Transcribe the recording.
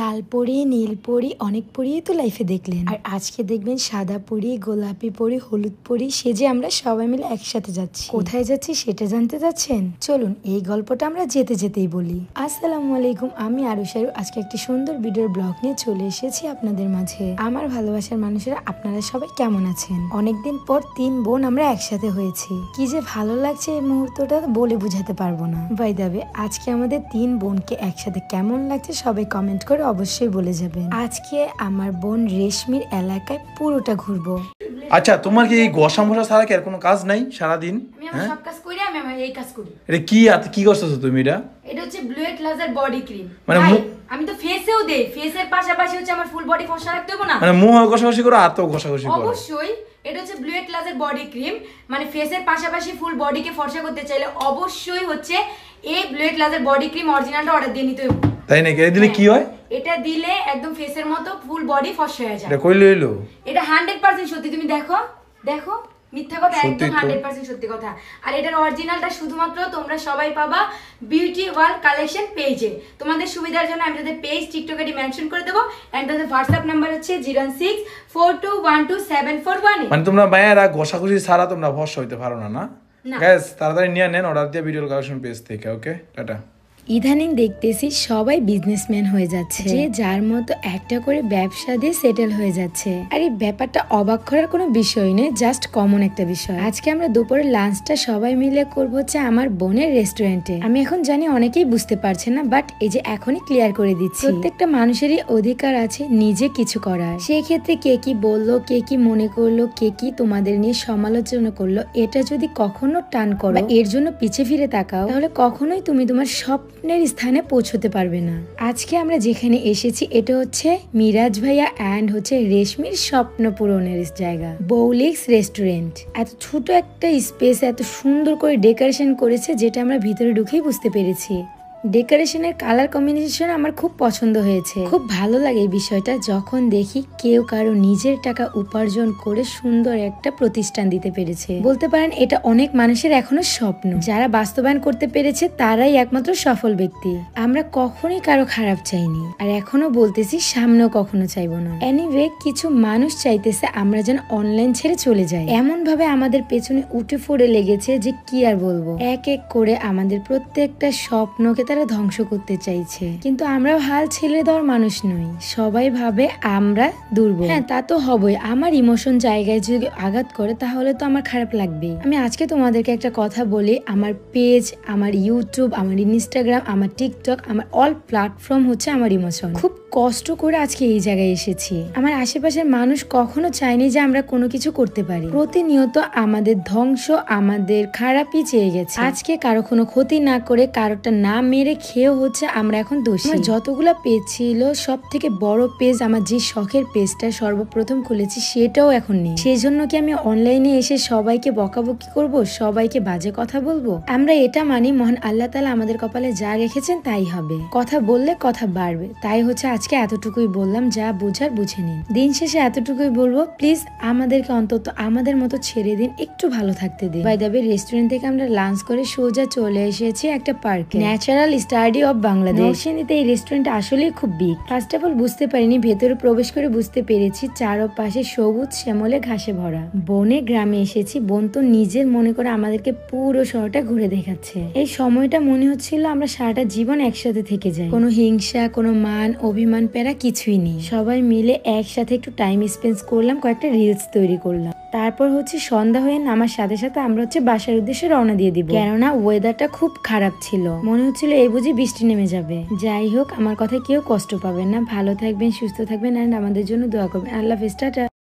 লাল পরি, নীল পরি, অনেক পরিই তো লাইফে দেখলেন। আর আজকে দেখবেন সাদা পরি, গোলাপি পরি, হলুদ পরি সেজে আমরা সবাই মিলে একসাথে যাচ্ছি। কোথায় যাচ্ছি সেটা জানতে চাচ্ছেন? চলুন এই গল্পটা আমরা যেতে যেতেই বলি। আসসালামু আলাইকুম, আমি আরুশারু। আজকে একটি সুন্দর ভিডিওর ব্লগ নিয়ে চলে এসেছি আপনাদের মাঝে। আমার ভালোবাসার মানুষেরা, আপনারা সবাই কেমন আছেন? অনেকদিন পর 3 বোন আমরা একসাথে হয়েছি। কি যে ভালো লাগছে এই মুহূর্তটা বলে বুঝাতে পারবো না। বাই দ্য ওয়ে, আজকে আমাদের 3 বোনকে একসাথে কেমন লাগছে সবাই কমেন্ট করে অবশ্যই বলে যাবেন। আজকে আমার বোন রেশমির এলাকায় পুরোটা ঘুরবো। আচ্ছা, তোমার কি এই গোসা মোসা ছাড়া কি আর কোনো কাজ নাই সারাদিন? আমি সব কাজ করি, আমি এই কাজ করি। এটা কি করতেছো তুমি? এটা হচ্ছে blue head Lazar body cream. মানে আমি তো ফেসেও দেই, ফেসের পাশাপাশি হচ্ছে আমার ফুল বডি ফর্সা রাখতে হবে না? মানে মুখ ঘষাঘষি করো, হাতও ঘষাঘষি করো? অবশ্যই। এটা হচ্ছে blue head Lazar body cream, মানে ফেসের পাশাপাশি ফুল বডিকে ফর্সা করতে চাইলে অবশ্যই হচ্ছে এই blue head Lazar body cream অরিজিনালটা অর্ডার দিয়ে নিতে হবে। তাই নাকি? এটা দিলে কি হয়? এটা দিলে একদম ফেসের মতো ফুল বডি ফর্সা হয়ে যায়। এটা কই লইলো? এটা 100% সত্যি। তুমি দেখো দেখো, মিথ্যা কথা একদম 100% সত্যি কথা। আর এটার অরিজিনালটা শুধুমাত্র তোমরা সবাই পাবা বিউটি ওয়ার্ল্ড কালেকশন পেজে। তোমাদের সুবিধার জন্য আমি তাদের পেজ টিকটকে মেনশন করে দেবো। এন্ড তাদের হোয়াটসঅ্যাপ নাম্বার হচ্ছে 0642122741। মানে তোমরা মায়েরা ঘষাঘষি ছাড়া তোমরা ফর্সা হইতে পারো না? গাইস তাড়াতাড়ি নিয়ে নেন অর্ডার দিয়ে ভিডিও কালেকশন পেজ থেকে। ওকে, টাটা। ইদানিং দেখতেছি সবাই বিজনেসম্যান হয়ে যাচ্ছে, যে যার মতো একটা করে ব্যবসা দিয়ে সেটেল হয়ে যাচ্ছে। আর এই ব্যাপারটা অবাক করার কোনো বিষয় নেই, জাস্ট কমন একটা বিষয়। আজকে আমরা দুপুরের লাঞ্চটা সবাই মিলে করবো হচ্ছে আমার বোনের রেস্টুরেন্টে। আমি এখন জানি অনেকেই বুঝতে পারছে না, বাট এই যে এখনই ক্লিয়ার করে দিচ্ছি। প্রত্যেকটা মানুষেরই অধিকার আছে নিজে কিছু করার। সেই ক্ষেত্রে কে কি বললো, কে কি মনে করলো, কে কি তোমাদের নিয়ে সমালোচনা করলো, এটা যদি কখনো টান করো, এর জন্য পিছে ফিরে তাকাও, তাহলে কখনোই তুমি তোমার স্বপ্নের স্থানে পৌঁছতে পারবে না। আজকে আমরা যেখানে এসেছি এটা হচ্ছে মিরাজ ভাইয়া অ্যান্ড হচ্ছে রেশমির স্বপ্ন পূরণের জায়গা, বৌলিক্স রেস্টুরেন্ট। এত ছোট একটা স্পেস এত সুন্দর করে ডেকোরেশন করেছে, যেটা আমরা ভিতরে ঢুকেই বুঝতে পেরেছি। ডেকোরেশনের কালার কম্বিনেশন আমার খুব পছন্দ হয়েছে। খুব ভালো লাগে এই বিষয়টা যখন দেখি কেউ কারো নিজের টাকা উপার্জন করে সুন্দর একটা প্রতিষ্ঠান দিতে পেরেছে। বলতে পারেন এটা অনেক মানুষের এখনো স্বপ্ন, যারা বাস্তবায়ন করতে পেরেছে তারাই একমাত্র সফল ব্যক্তি। আমরা কখনোই কারো খারাপ চাইনি, আর এখনো বলতেছি সামনেও কখনো চাইবো না। এনিওয়ে, কিছু মানুষ চাইতেছে আমরা যেন অনলাইন ছেড়ে চলে যাই। এমন ভাবে আমাদের পেছনে উঠে পড়ে লেগেছে যে কি আর বলবো। এক এক করে আমাদের প্রত্যেকটা স্বপ্নকে তারা ধ্বংস করতে চাইছে। কিন্তু আমরাও হাল ছেড়ে দেওয়ার মানুষ নই। সবাই ভাবে আমরা দুর্বল। হ্যাঁ, তা তো হবেই। আমার ইমোশন জায়গায় যদি আঘাত করে তাহলে তো আমার খারাপ লাগবে। আমি আজকে তোমাদেরকে একটা কথা বলি, আমার পেজ, আমার ইউটিউব, আমার ইনস্টাগ্রাম, আমার টিকটক, আমার অল প্ল্যাটফর্ম হচ্ছে আমার ইমোশন। খুব কষ্ট করে আজকে এই জায়গায় এসেছি। আমার আশেপাশের মানুষ কখনো চায়নি যে আমরা কোনো কিছু করতে পারি। প্রতিনিয়ত আমাদের ধ্বংস, আমাদের খারাপই চেয়ে গেছে। আজকে কারো কোনো ক্ষতি না করে, কারোটা না মেরে খেয়েও হচ্ছে আমরা এখন দোষী। আমার যতগুলা পেজ ছিল, সব থেকে বড় পেজ, আমার যে শখের পেজটা সর্বপ্রথম খুলেছি, সেটাও এখন নেই। সেই জন্য কি আমি অনলাইনে এসে সবাইকে বকাবকি করব, সবাইকে বাজে কথা বলবো? আমরা এটা মানি মহান আল্লাহ তাআলা আমাদের কপালে যা রেখেছেন তাই হবে। কথা বললে কথা বাড়বে, তাই হচ্ছে আজকে এতটুকুই বললাম। যা বোঝার বুঝে নিন। দিন শেষে এতটুকুই বলবো, প্লিজ আমাদেরকে অন্তত আমাদের মতো ছেড়ে দিন, একটু ভালো থাকতে দিন। বাই দ্য ওয়ে, রেস্টুরেন্ট থেকে আমরা লাঞ্চ করে সোজা চলে এসেছি একটা পার্কে, ন্যাচারাল স্টাডি অফ বাংলাদেশ। নরসিংদীতে এই রেস্টুরেন্ট আসলেই খুব বিগ। ফার্স্ট অফ অল বুঝতে পারিনি, ভেতরে প্রবেশ করে বুঝতে পেরেছি চারপাশে সবুজ শ্যামলে ঘাসে ভরা। বোনের গ্রামে এসেছি। বোন তো নিজের মনে করে আমাদেরকে পুরো শহরটা ঘুরে দেখাচ্ছে। এই সময়টা মনে হচ্ছিল আমরা সারাটা জীবন একসাথে থেকে যাই। কোনো হিংসা, কোনো মান অভিমান প্যারা কিছুই নেই। সবাই মিলে একসাথে একটু টাইম স্পেন্ড করলাম, কয়েকটা রিলস তৈরি করলাম। তারপর হচ্ছে সন্ধ্যা হয়ে নামার সাথে সাথে আমরা হচ্ছে বাসার উদ্দেশ্যে রওনা দিয়ে দিব, কেননা ওয়েদারটা খুব খারাপ ছিল। মনে হচ্ছিল এই বুঝি বৃষ্টি নেমে যাবে। যাই হোক, আমার কথায় কেউ কষ্ট পাবেন না। ভালো থাকবেন, সুস্থ থাকবেন, এন্ড আমাদের জন্য দোয়া করবেন। আল্লাহ হাফেজ, টাটা।